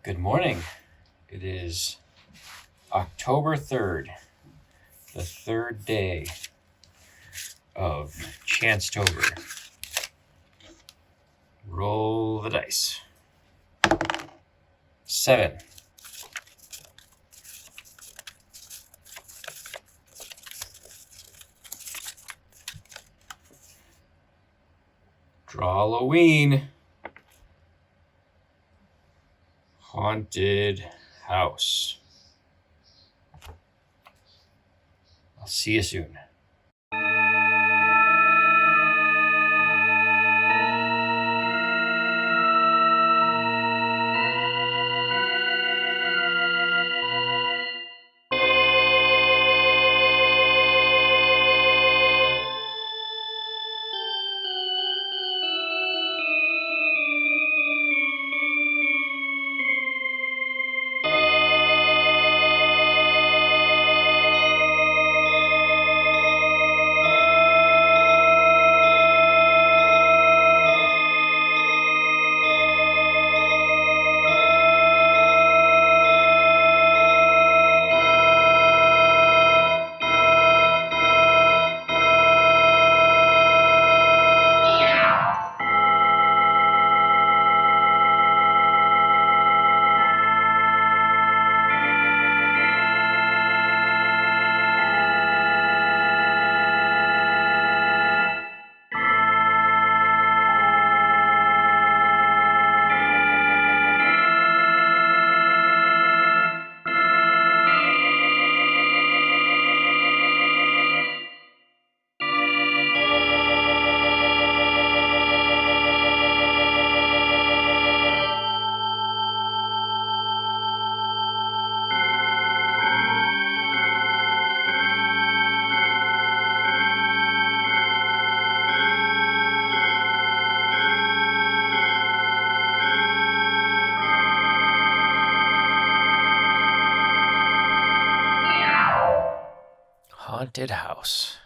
Good morning. It is October 3rd, the third day of Chancetober. Roll the dice. 7. Drawlloween. Haunted house. I'll see you soon. Haunted house.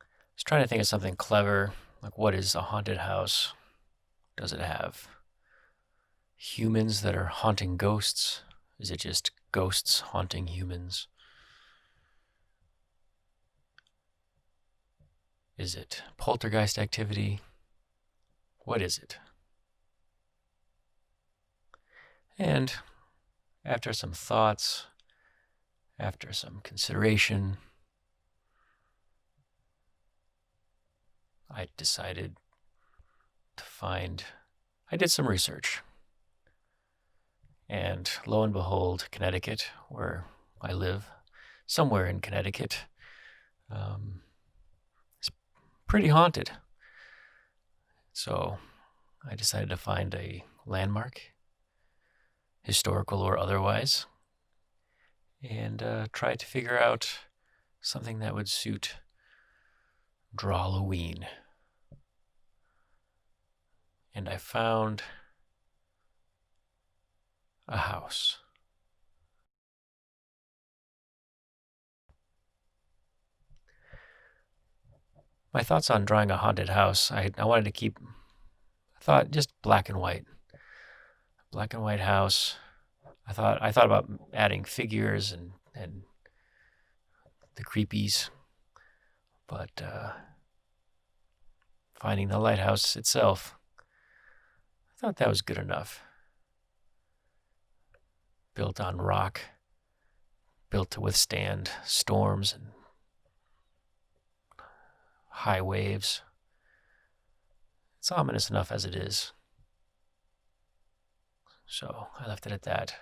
I was trying to think of something clever, like what is a haunted house? Does it have humans that are haunting ghosts? Is it just ghosts haunting humans? Is it poltergeist activity? What is it? And after some thoughts, after some consideration, I decided to I did some research. And lo and behold, Connecticut, where I live, somewhere in Connecticut, is pretty haunted. So I decided to find a landmark, historical or otherwise, and try to figure out something that would suit Drawlloween. And I found a house. My thoughts on drawing a haunted house, I wanted to keep, I thought just black and white. Black and white house. I thought about adding figures and the creepies, but finding the lighthouse itself, I thought that was good enough. Built on rock, built to withstand storms and high waves. It's ominous enough as it is. So I left it at that.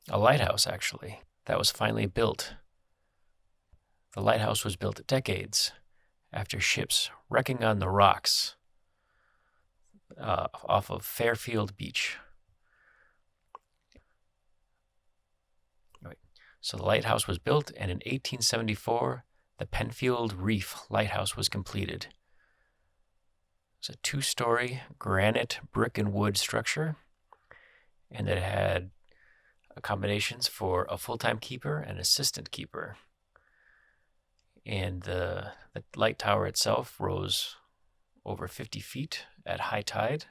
A lighthouse, actually, that was finally built. The lighthouse was built decades after ships wrecking on the rocks off of Fairfield Beach. So the lighthouse was built, and in 1874, the Penfield Reef Lighthouse was completed. It's a 2-story granite, brick, and wood structure, and it had accommodations for a full-time keeper and assistant keeper. And the light tower itself rose over 50 feet at high tide.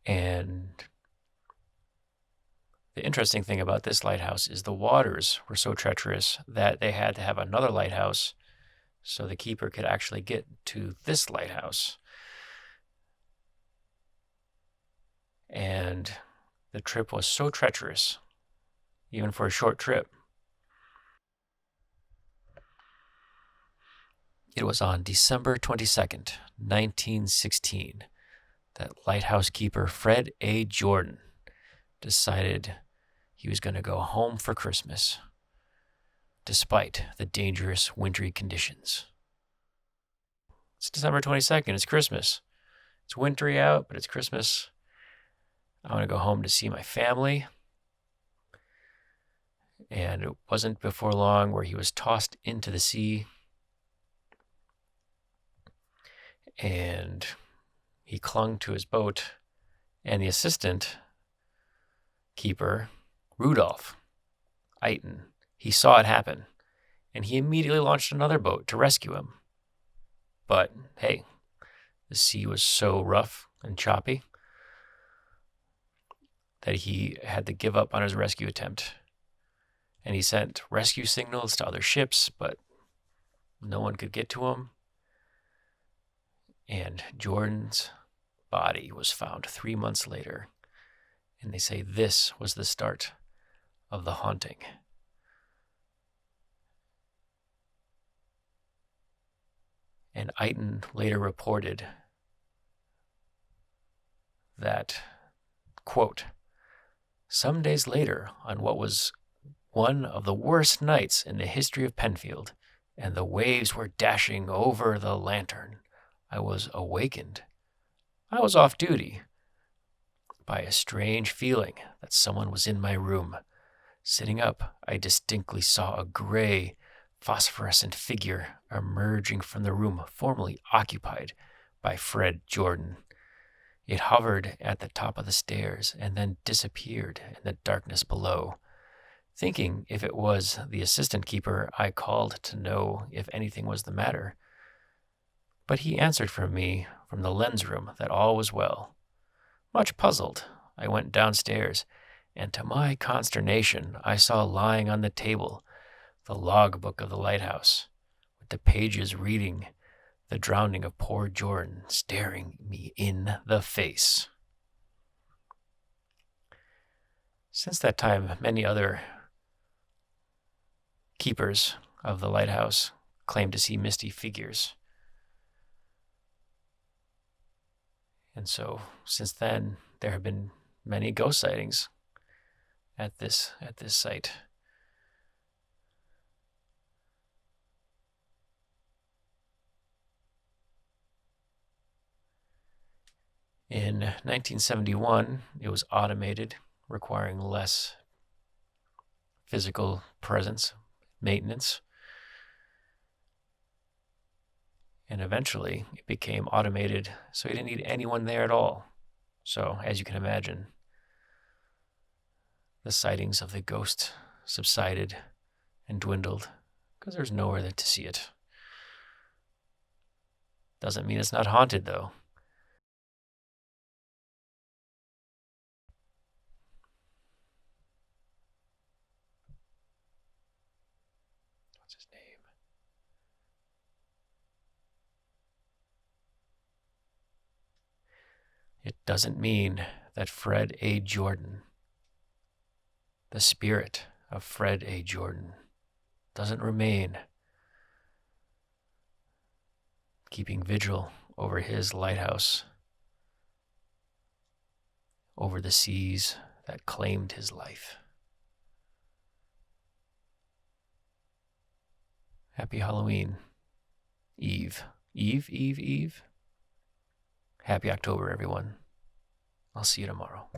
And the interesting thing about this lighthouse is the waters were so treacherous that they had to have another lighthouse so the keeper could actually get to this lighthouse. And the trip was so treacherous, even for a short trip. It was on December 22nd, 1916, that lighthouse keeper Fred A. Jordan decided he was going to go home for Christmas, despite the dangerous wintry conditions. It's December 22nd, it's Christmas. It's wintry out, but it's Christmas. I want to go home to see my family. And it wasn't before long where he was tossed into the sea. And he clung to his boat. And the assistant keeper, Rudolph Eiton, he saw it happen. And he immediately launched another boat to rescue him. But hey, the sea was so rough and choppy that he had to give up on his rescue attempt. And he sent rescue signals to other ships, but no one could get to him. And Jordan's body was found 3 months later. And they say this was the start of the haunting. And Eiton later reported that, quote, "Some days later, on what was one of the worst nights in the history of Penfield, and the waves were dashing over the lantern, I was awakened. I was off duty by a strange feeling that someone was in my room. Sitting up, I distinctly saw a gray, phosphorescent figure emerging from the room formerly occupied by Fred Jordan. It hovered at the top of the stairs and then disappeared in the darkness below. Thinking if it was the assistant keeper, I called to know if anything was the matter. But he answered for me from the lens room that all was well. Much puzzled, I went downstairs, and to my consternation, I saw lying on the table the logbook of the lighthouse, with the pages reading the drowning of poor Jordan staring me in the face." Since that time, many other keepers of the lighthouse claim to see misty figures. And so, since then, there have been many ghost sightings at this site. In 1971, it was automated, requiring less physical presence, maintenance. And eventually, it became automated, so you didn't need anyone there at all. So, as you can imagine, the sightings of the ghost subsided and dwindled because there's nowhere there to see it. Doesn't mean it's not haunted, though. What's his name? It doesn't mean that Fred A. Jordan, the spirit of Fred A. Jordan, doesn't remain keeping vigil over his lighthouse, over the seas that claimed his life. Happy Halloween. Eve. Eve. Happy October, everyone. I'll see you tomorrow.